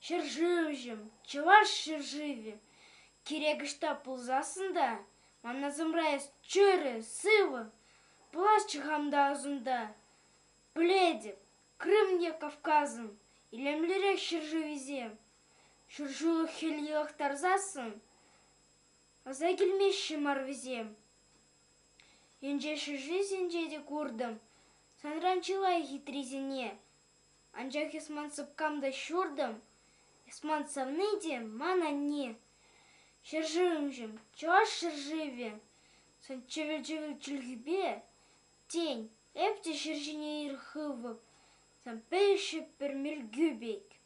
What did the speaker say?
Шыржывжым, чываш шыржыве. Керегішта пулзасында, мана зымраяс чөрі, сывы, плащ чыгамда азында. Пледе, Крымне Кавказым, илемлерек шыржывезем. Шыржулы хелиях тарзасын, аза келмеші марвезем. Енжеші жизнь де курдым, санранчылай хитризіне. Анжақ есман сыпкамда шурдым, есман савныде мана не. Шыржывымжым, чуаш шыржыве, сан чевел-чевел чүлгібе, тень, эпте шыржіне ирхывып, сан пейші пермел гүбек.